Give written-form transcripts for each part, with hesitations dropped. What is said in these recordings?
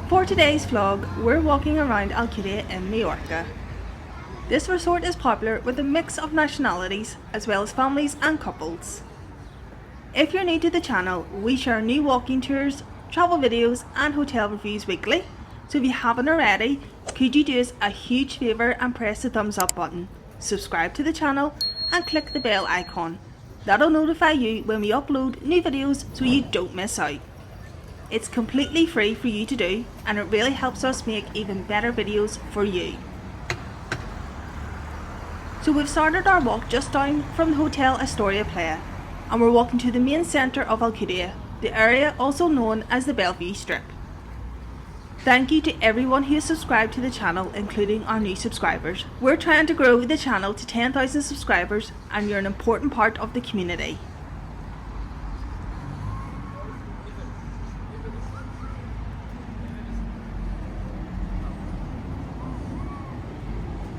For today's vlog, we're walking around Alcudia in Mallorca. This resort is popular with a mix of nationalities as well as families and couples. If you're new to the channel, we share new walking tours, travel videos and hotel reviews weekly. So if you haven't already, could you do us a huge favour and press the thumbs up button, subscribe to the channel and click the bell icon. That'll notify you when we upload new videos so you don't miss out. It's completely free for you to do and it really helps us make even better videos for you. So we've started our walk just down from the Hotel Astoria Playa and we're walking to the main centre of Alcudia, the area also known as the Bellevue strip. Thank you to everyone who has subscribed to the channel, including our new subscribers. We're trying to grow the channel to 10,000 subscribers and you're an important part of the community.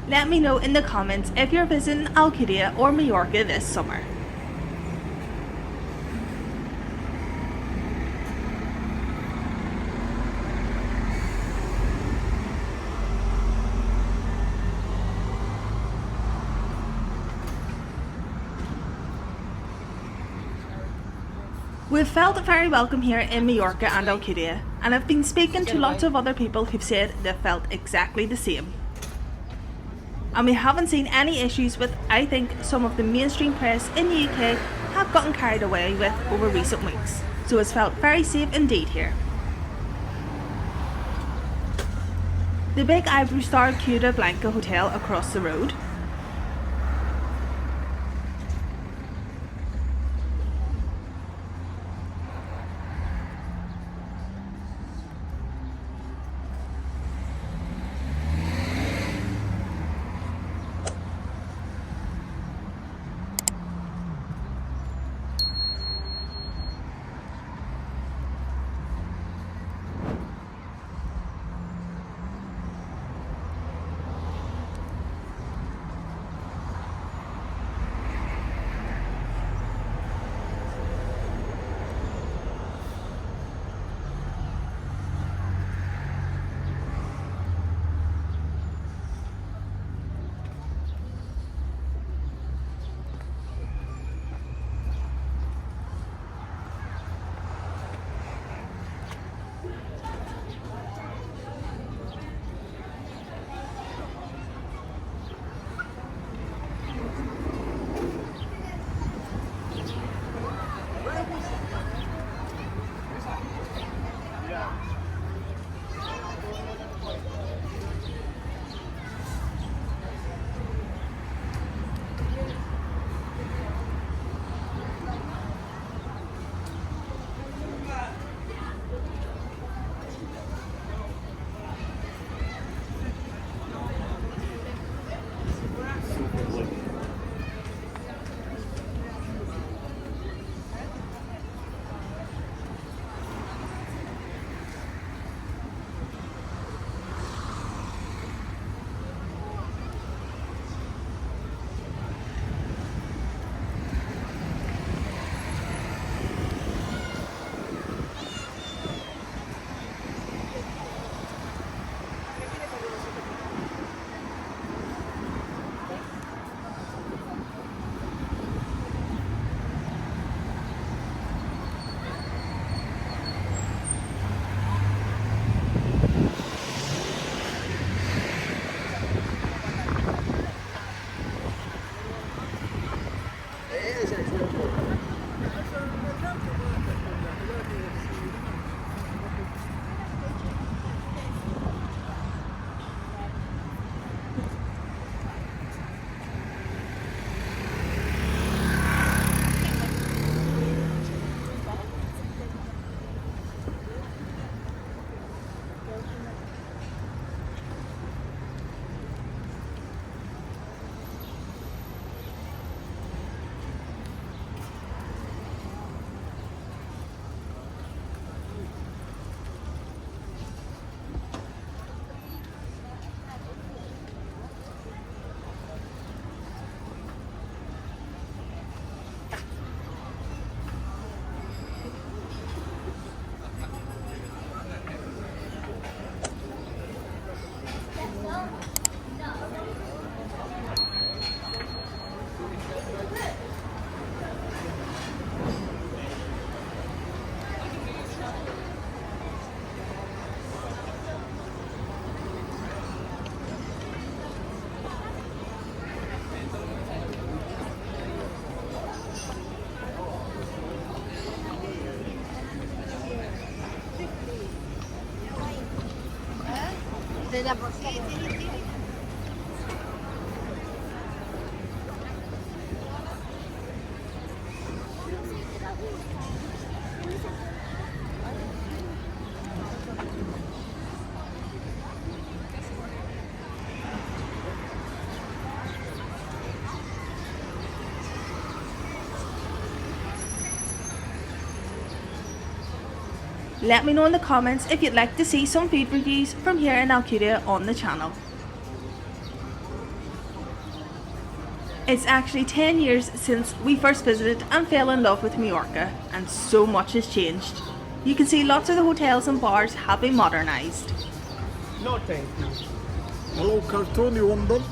Let me know in the comments if you're visiting Alcudia or Majorca this summer. We've felt very welcome here in Majorca and Alcudia, and I've been speaking to lots of other people who've said they've felt exactly the same. And we haven't seen any issues with, I think, some of the mainstream press in the UK have gotten carried away with over recent weeks. So it's felt very safe indeed here. The big Iberostar Ciudad Blanca hotel across the road. Let me know in the comments if you'd like to see some food reviews from here in Alcudia on the channel. It's actually 10 years since we first visited and fell in love with Majorca, and so much has changed. You can see lots of the hotels and bars have been modernised. No, thank you. Hello, cartoon, you want them?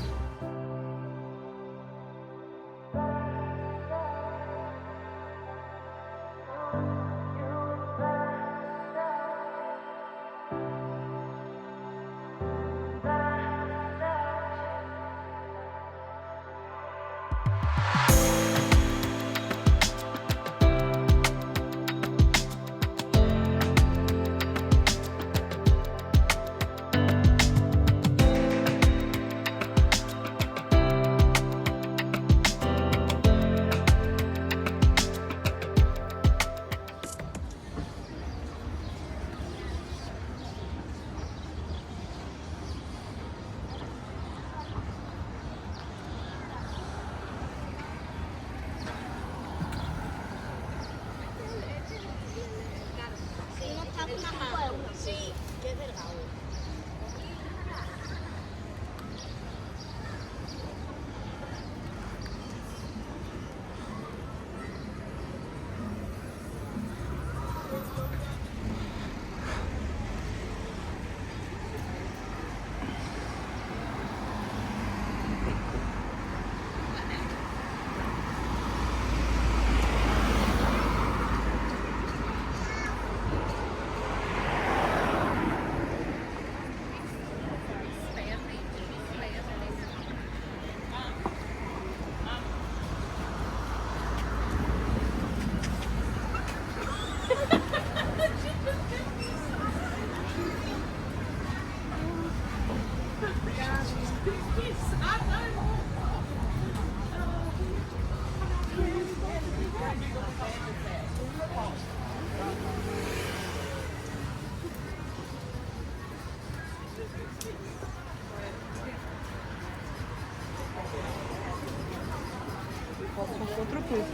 Outro pouco.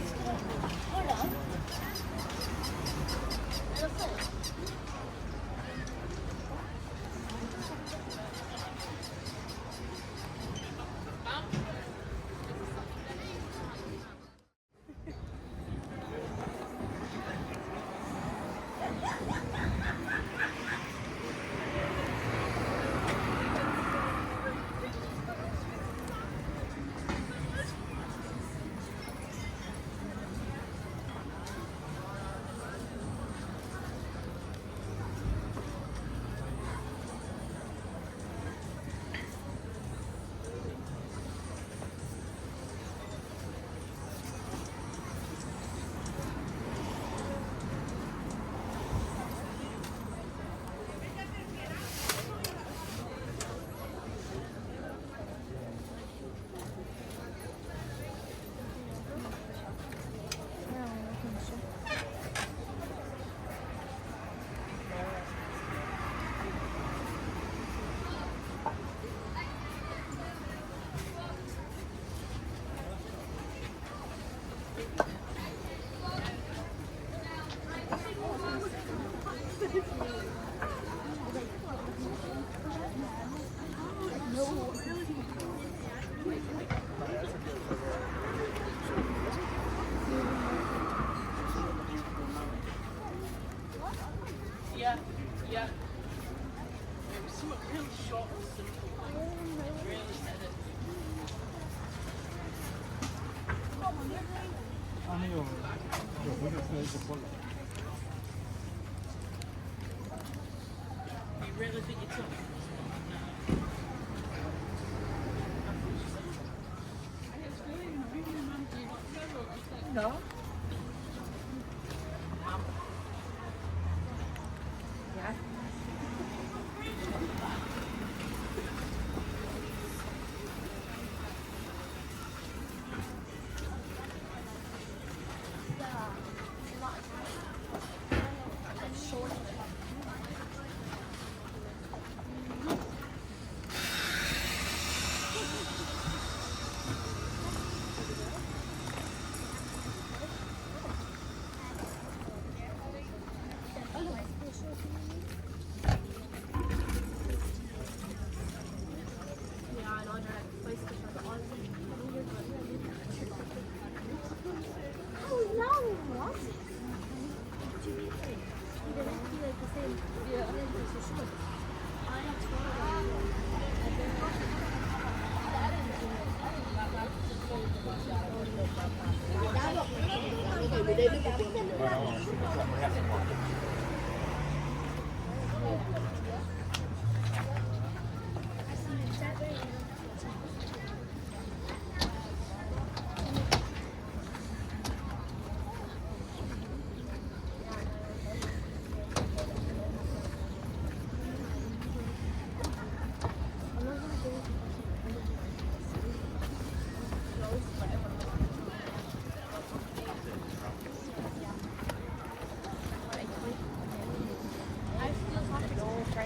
Yeah. It was something really short and simple. It really said it. You really think it's something? No.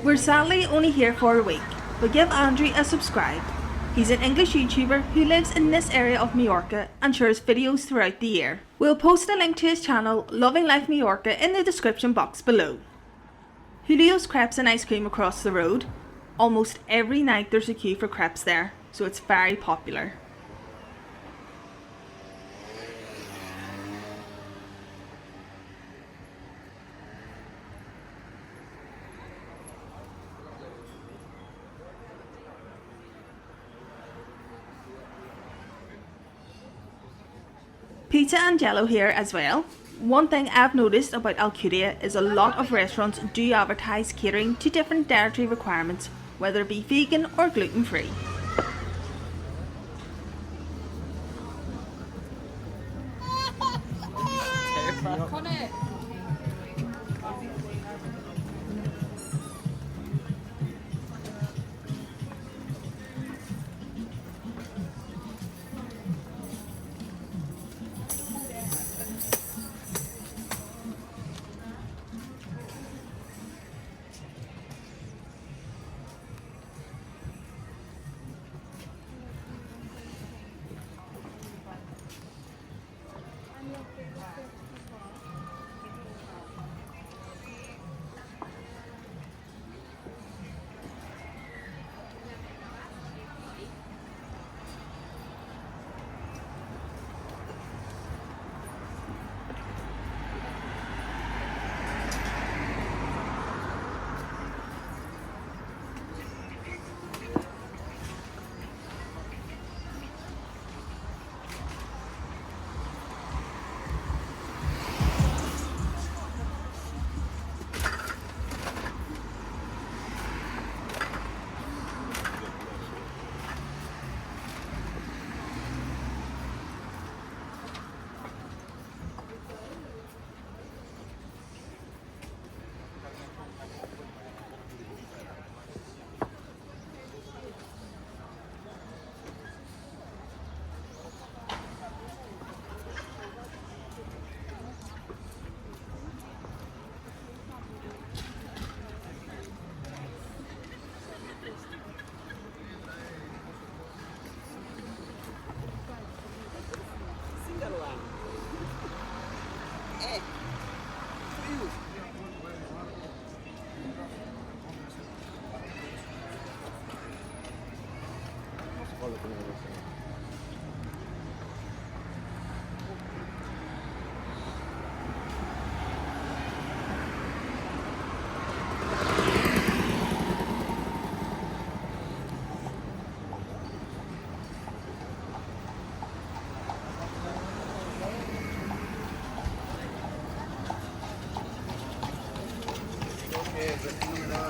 We're sadly only here for a week, but give Andrew a subscribe. He's an English YouTuber who lives in this area of Mallorca and shares videos throughout the year. We'll post a link to his channel, Loving Life Mallorca, in the description box below. Julio's Crepes and Ice Cream across the road. Almost every night there's a queue for crepes there, so it's very popular. Pizza Angelo here as well. One thing I've noticed about Alcudia is a lot of restaurants do advertise catering to different dietary requirements, whether it be vegan or gluten free.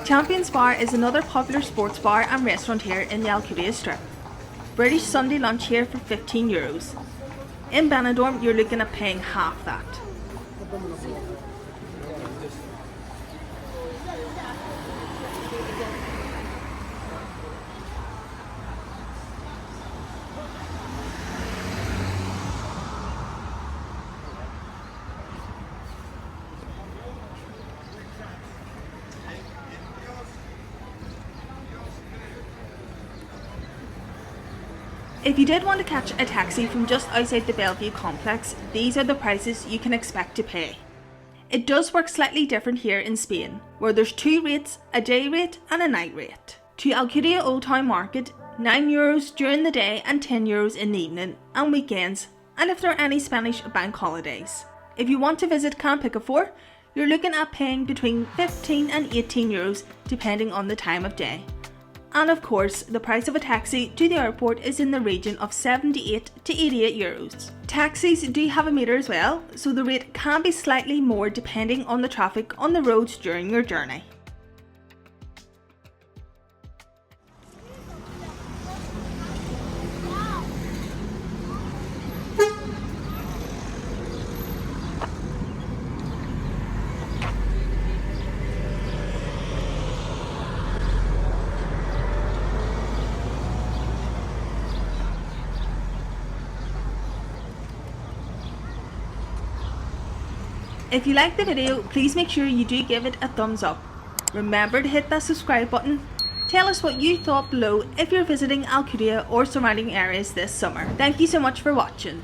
Champions Bar is another popular sports bar and restaurant here in the Alcudia strip. British Sunday lunch here for €15. In Benidorm you're looking at paying half that. If you did want to catch a taxi from just outside the Bellevue complex, these are the prices you can expect to pay. It does work slightly different here in Spain, where there's two rates, a day rate and a night rate. To Alcudia Old Town Market, €9 during the day and €10 in the evening and weekends, and if there are any Spanish bank holidays. If you want to visit Camp Picafor, you're looking at paying between 15 and 18 euros depending on the time of day. And of course, the price of a taxi to the airport is in the region of 78 to 88 euros. Taxis do have a meter as well, so the rate can be slightly more depending on the traffic on the roads during your journey. If you liked the video, please make sure you do give it a thumbs up. Remember to hit that subscribe button. Tell us what you thought below if you're visiting Alcudia or surrounding areas this summer. Thank you so much for watching.